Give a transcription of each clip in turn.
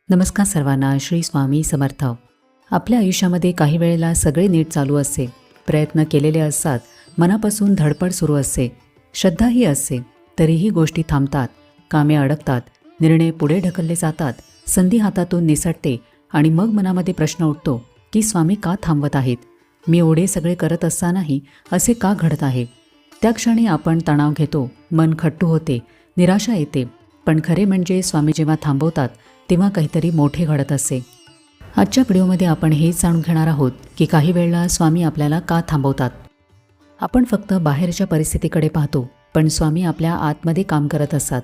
नमस्कार सर्वांना. श्री स्वामी समर्थ. आपल्या आयुष्यामध्ये काही वेळेला सगळे नीट चालू असते, प्रयत्न केलेले असतात, मनापासून धडपड सुरू असते, श्रद्धाही असते, तरीही गोष्टी थांबतात, कामे अडकतात, निर्णय पुढे ढकलले जातात, संधी हातातून निसटते आणि मग मनामध्ये प्रश्न उठतो की स्वामी का थांबवत आहेत? मी एवढे सगळे करत असतानाही असे का घडत आहे? त्या क्षणी आपण तणाव घेतो, मन खट्टू होते, निराशा येते. पण खरे म्हणजे स्वामी जेव्हा थांबवतात तेव्हा काहीतरी मोठे घडत असते. आजच्या व्हिडिओमध्ये आपण हेच जाणून घेणार आहोत की काही वेळेला स्वामी आपल्याला का थांबवतात. आपण फक्त बाहेरच्या परिस्थितीकडे पाहतो, पण स्वामी आपल्या आतमध्ये काम करत असतात.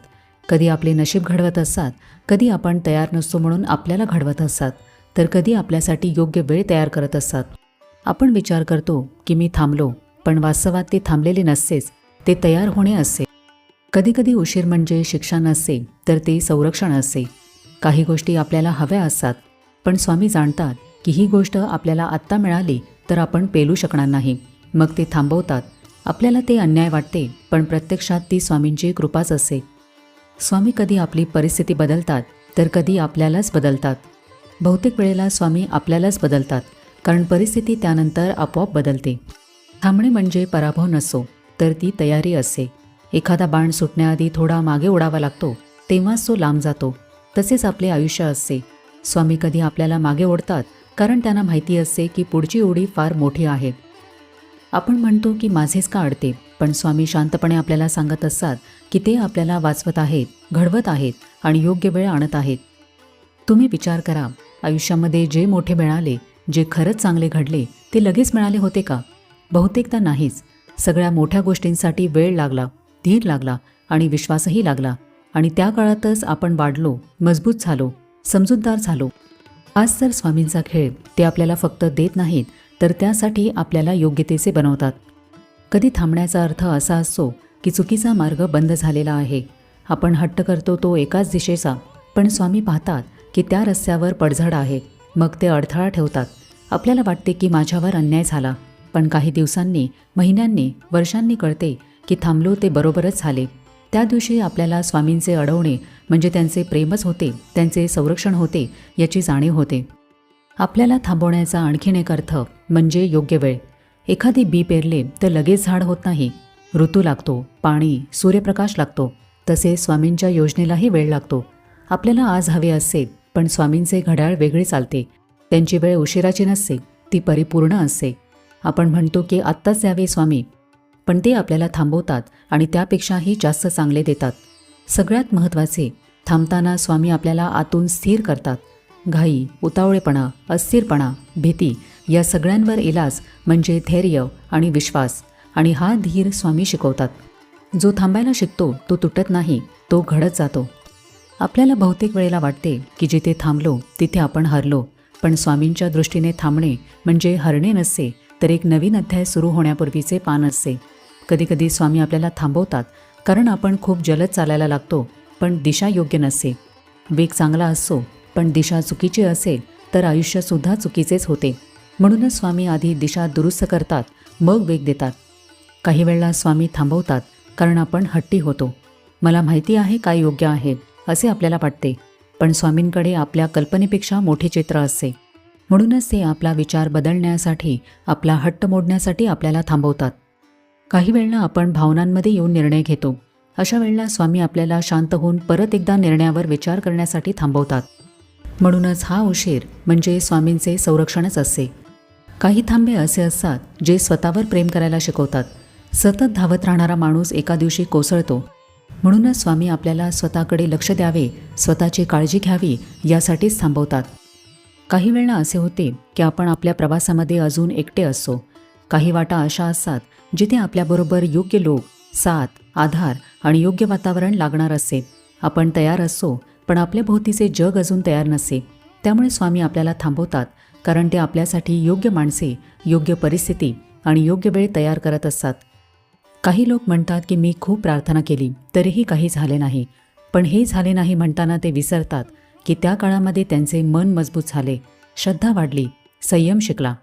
कधी आपले नशीब घडवत असतात, कधी आपण तयार नसतो म्हणून आपल्याला घडवत असतात, तर कधी आपल्यासाठी योग्य वेळ तयार करत असतात. आपण विचार करतो की मी थांबलो, पण वास्तवात ते थांबलेले नसतेच, ते तयार होणे असते. कधीकधी उशीर म्हणजे शिक्षा नसते, तर ते संरक्षण असते. काही गोष्टी आपल्याला हव्या असतात, पण स्वामी जाणतात की ही गोष्ट आपल्याला आत्ता मिळाली तर आपण पेलू शकणार नाही, मग ते थांबवतात. आपल्याला ते अन्याय वाटते, पण प्रत्यक्षात ती स्वामींची कृपाच असते. स्वामी कधी आपली परिस्थिती बदलतात, तर कधी आपल्यालाच बदलतात. बहुतेक वेळेला स्वामी आपल्यालाच बदलतात, कारण परिस्थिती त्यानंतर आपोआप बदलते. थांबणे म्हणजे पराभव नसतो, तर ती तयारी असते. एखादा बाण सुटण्याआधी थोडा मागे उडावा लागतो, तेव्हाच तो लांब जातो. तसेच आपले आयुष्य असते. स्वामी कधी आपल्याला मागे ओढतात, कारण त्यांना माहिती असते की पुढची उडी फार मोठी आहे. आपण म्हणतो की माझेच का अडते, पण स्वामी शांतपणे आपल्याला सांगत असतात की ते आपल्याला वाचवत आहेत, घडवत आहेत आणि योग्य वेळ आणत आहेत. तुम्ही विचार करा, आयुष्यामध्ये जे मोठे मिळाले, जे खरंच चांगले घडले, ते लगेच मिळाले होते का? बहुतेकदा नाहीच. सगळ्या मोठ्या गोष्टींसाठी वेळ लागला, धीर लागला आणि विश्वासही लागला. आणि त्या काळातच आपण वाढलो, मजबूत झालो, समजूतदार झालो. आज तर स्वामींचा खेळ ते आपल्याला फक्त देत नाहीत, तर त्यासाठी आपल्याला योग्यतेचे बनवतात. कधी थांबण्याचा अर्थ असा असतो की चुकीचा मार्ग बंद झालेला आहे. आपण हट्ट करतो तो एकाच दिशेचा, पण स्वामी पाहतात की त्या रस्त्यावर पडझड आहे, मग ते अडथळा ठेवतात. आपल्याला वाटते की माझ्यावर अन्याय झाला, पण काही दिवसांनी, महिन्यांनी, वर्षांनी कळते की थांबलो ते बरोबरच झाले. त्या दिवशी आपल्याला स्वामींचे अडवणे म्हणजे त्यांचे प्रेमच होते, त्यांचे संरक्षण होते याची जाणीव होते. आपल्याला थांबवण्याचा आणखीन एक अर्थ म्हणजे योग्य वेळ. एखादी बी पेरले तर लगेच झाड होत नाही. ऋतू लागतो, पाणी, सूर्यप्रकाश लागतो. तसे स्वामींच्या योजनेलाही वेळ लागतो. आपल्याला आज हवे असते, पण स्वामींचे घड्याळ वेगळे चालते. त्यांची वेळ उशिराची नसते, ती परिपूर्ण असते. आपण म्हणतो की आत्ताच द्यावे स्वामी, पण ते आपल्याला थांबवतात आणि त्यापेक्षाही जास्त चांगले देतात. सगळ्यात महत्त्वाचे, थांबताना स्वामी आपल्याला आतून स्थिर करतात. घाई, उतावळेपणा, अस्थिरपणा, भीती या सगळ्यांवर इलाज म्हणजे धैर्य आणि विश्वास. आणि हा धीर स्वामी शिकवतात. जो थांबायला शिकतो तो तुटत नाही, तो घडत जातो. आपल्याला बहुतेक वेळेला वाटते की जिथे थांबलो तिथे आपण हरलो, पण स्वामींच्या दृष्टीने थांबणे म्हणजे हरणे नसते, तर एक नवीन अध्याय सुरू होण्यापूर्वीचे पान असते. कधीकधी स्वामी आपल्याला थांबवतात कारण आपण खूप जलद चालायला लागतो, पण दिशा योग्य नसते. वेग चांगला असतो, पण दिशा चुकीची असेल तर आयुष्यसुद्धा चुकीचेच होते. म्हणूनच स्वामी आधी दिशा दुरुस्त करतात, मग वेग देतात. काही वेळेला स्वामी थांबवतात कारण आपण हट्टी होतो. मला माहिती आहे काय योग्य आहे असे आपल्याला वाटते, पण स्वामींकडे आपल्या कल्पनेपेक्षा मोठे चित्र असते. म्हणूनच ते आपला विचार बदलण्यासाठी, आपला हट्ट मोडण्यासाठी आपल्याला थांबवतात. काही वेळेला आपण भावनांमध्ये येऊन निर्णय घेतो. अशा वेळेला स्वामी आपल्याला शांत होऊन परत एकदा निर्णयावर विचार करण्यासाठी थांबवतात. म्हणूनच हा उशीर म्हणजे स्वामींचे संरक्षणच असते. काही थांबे असे असतात जे स्वतःवर प्रेम करायला शिकवतात. सतत धावत राहणारा माणूस एका दिवशी कोसळतो. म्हणूनच स्वामी आपल्याला स्वतःकडे लक्ष द्यावे, स्वतःची काळजी घ्यावी यासाठीच थांबवतात. काही वेळेला असे होते की आपण आपल्या प्रवासामध्ये अजून एकटे असतो. काही वाटा अशा असतात जिथे आपल्याबरोबर योग्य लोक, साथ, आधार आणि योग्य वातावरण लागणार असते. आपण तयार असतो, पण आपल्या भोवतीचे जग अजून तयार नसते. त्यामुळे स्वामी आपल्याला थांबवतात, कारण ते आपल्यासाठी योग्य माणसे, योग्य परिस्थिती आणि योग्य वेळ तयार करत असतात. काही लोक म्हणतात की मी खूप प्रार्थना केली तरीही काही झाले नाही, पण हे झाले नाही म्हणताना ते विसरतात की त्या काळामध्ये त्यांचे मन मजबूत झाले, श्रद्धा वाढली, संयम शिकला.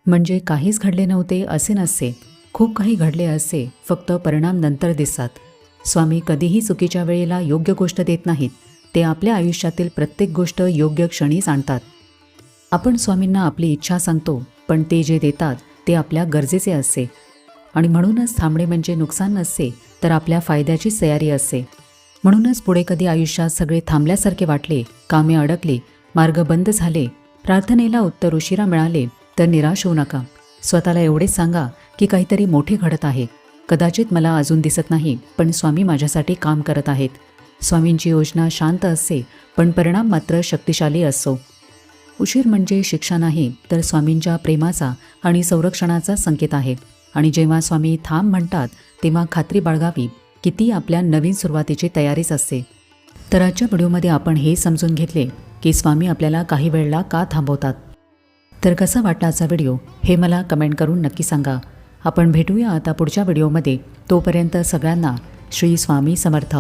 म्हणजे काहीच घडले नव्हते असे नसते, खूप काही घडले असते, फक्त परिणाम नंतर दिसतात. स्वामी कधीही चुकीच्या वेळेला योग्य गोष्ट देत नाहीत, ते आपल्या आयुष्यातील प्रत्येक गोष्ट योग्य क्षणीच आणतात. आपण स्वामींना आपली इच्छा सांगतो, पण ते जे देतात ते आपल्या गरजेचे असते. आणि म्हणूनच थांबणे म्हणजे नुकसान नसते, तर आपल्या फायद्याचीच तयारी असते. म्हणूनच पुढे कधी आयुष्यात सगळे थांबल्यासारखे वाटले, कामे अडकली, मार्ग बंद झाले, प्रार्थनेला उत्तर उशिरा मिळाले, तर निराश होऊ नका. स्वतःला एवढेच सांगा की काहीतरी मोठे घडत आहे. कदाचित मला अजून दिसत नाही, पण स्वामी माझ्यासाठी काम करत आहेत. स्वामींची योजना शांत असते, पण परिणाम मात्र शक्तिशाली असतो. उशीर म्हणजे शिक्षा नाही, तर स्वामींच्या प्रेमाचा आणि संरक्षणाचा संकेत आहे. आणि जेव्हा स्वामी थांब म्हणतात, तेव्हा खात्री बाळगावी की ती आपल्या नवीन सुरुवातीची तयारीच असते. तर आजच्या व्हिडिओमध्ये आपण हे समजून घेतले की स्वामी आपल्याला काही वेळेला का थांबवतात. तर कसा वाटला आजचा व्हिडिओ हे मला कमेंट करून नक्की सांगा. आपण भेटूया आता पुढच्या व्हिडिओमध्ये. तोपर्यंत सगळ्यांना श्री स्वामी समर्थ.